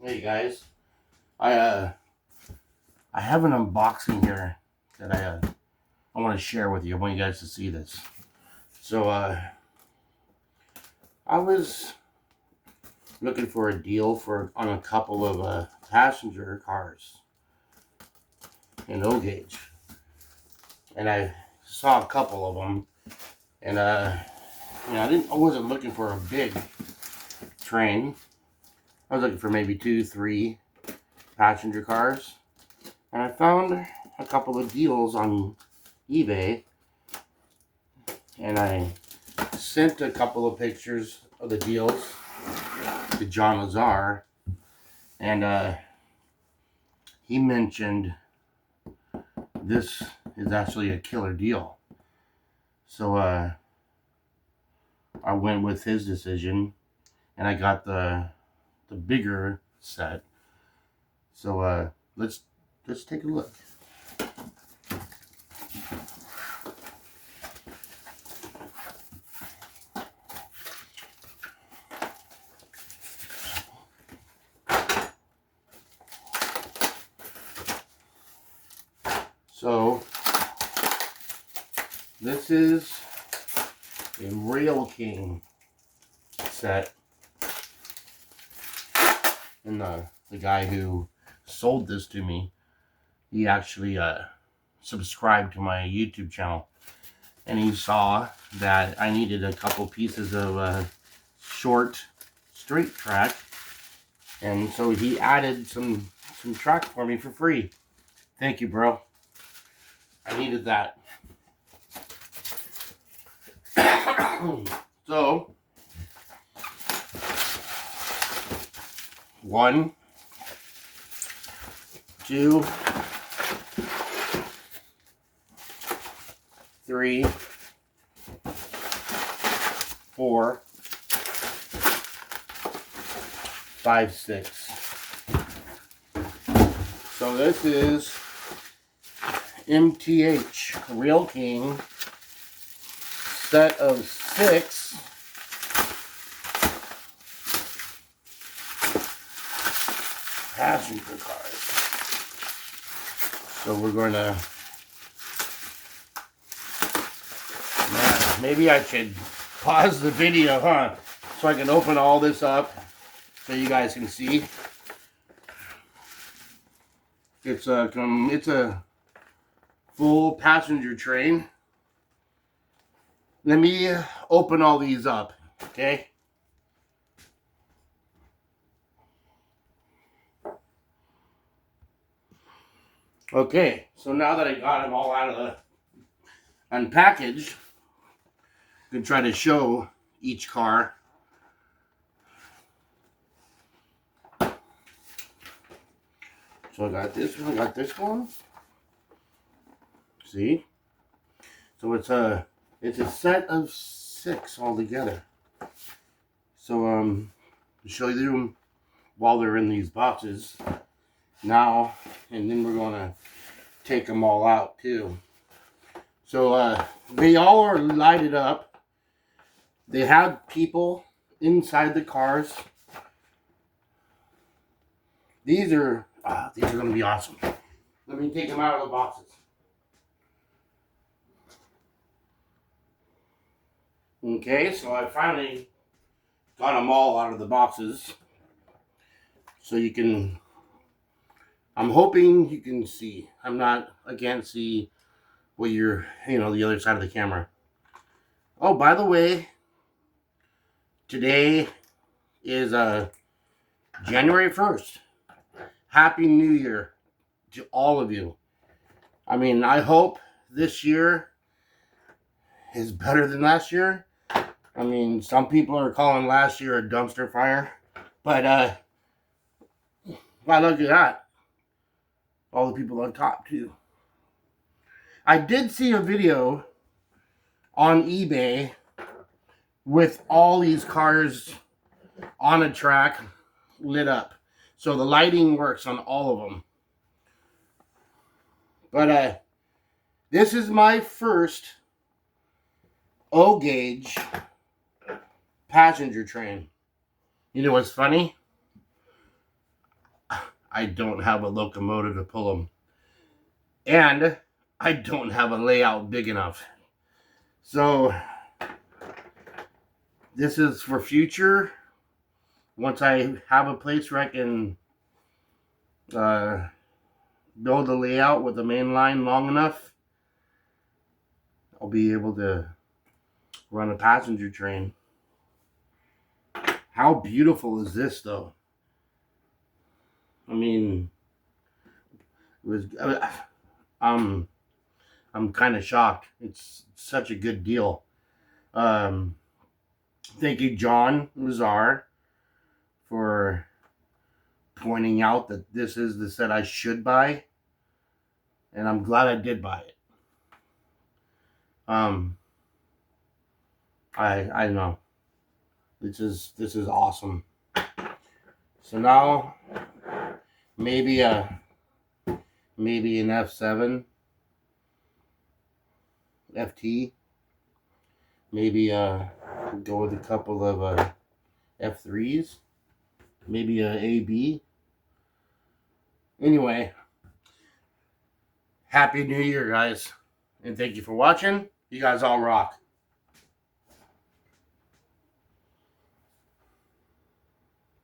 Hey guys, I have an unboxing here that I want to share with you. I want you guys to see this. So I was looking for a deal on a couple of passenger cars in O-Gauge, and I saw a couple of them, and I wasn't looking for a big train. I was looking for maybe 2, 3 passenger cars, and I found a couple of deals on eBay, and I sent a couple of pictures of the deals to John Lazar, and he mentioned this is actually a killer deal. So I went with his decision, and I got the bigger set. So let's take a look. So this is a Rail King set, and the guy who sold this to me, he actually subscribed to my YouTube channel, and he saw that I needed a couple pieces of short straight track, and so he added some track for me for free. Thank you, bro. I needed that. So 1, 2, 3, 4, 5, 6. So this is MTH Rail King set of 6 passenger cars. So we're going to, maybe I should pause the video, huh? So I can open all this up so you guys can see. It's a full passenger train. Let me open all these up, okay? Okay, so now that I got them all out of the unpackaged, I can try to show each car. So I got this one, I got this one. See? So it's a set of 6 altogether. So I'll show you them while they're in these boxes now, and then we're gonna take them all out too. So they all are lighted up. They have people inside the cars. These are gonna be awesome. Let me take them out of the boxes. Okay, so I finally got them all out of the boxes. So you can, I'm hoping you can see. I can't see what you're, the other side of the camera. Oh, by the way, today is January 1st. Happy New Year to all of you. I mean, I hope this year is better than last year. I mean, some people are calling last year a dumpster fire, but wow, look at that. All the people on top too. I did see a video on eBay with all these cars on a track lit up. So the lighting works on all of them. But this is my first O-Gauge passenger train. You know what's funny? I don't have a locomotive to pull them. And I don't have a layout big enough. So this is for future. Once I have a place where I can build a layout with a main line long enough, I'll be able to run a passenger train. How beautiful is this, though? I mean, it was. I'm kind of shocked. It's such a good deal. Thank you, John Lazar, for pointing out that this is the set I should buy, and I'm glad I did buy it. I know. This is awesome. So now maybe an F7, FT. Maybe go with a couple of F3s. Maybe a AB. Anyway, Happy New Year, guys, and thank you for watching. You guys all rock.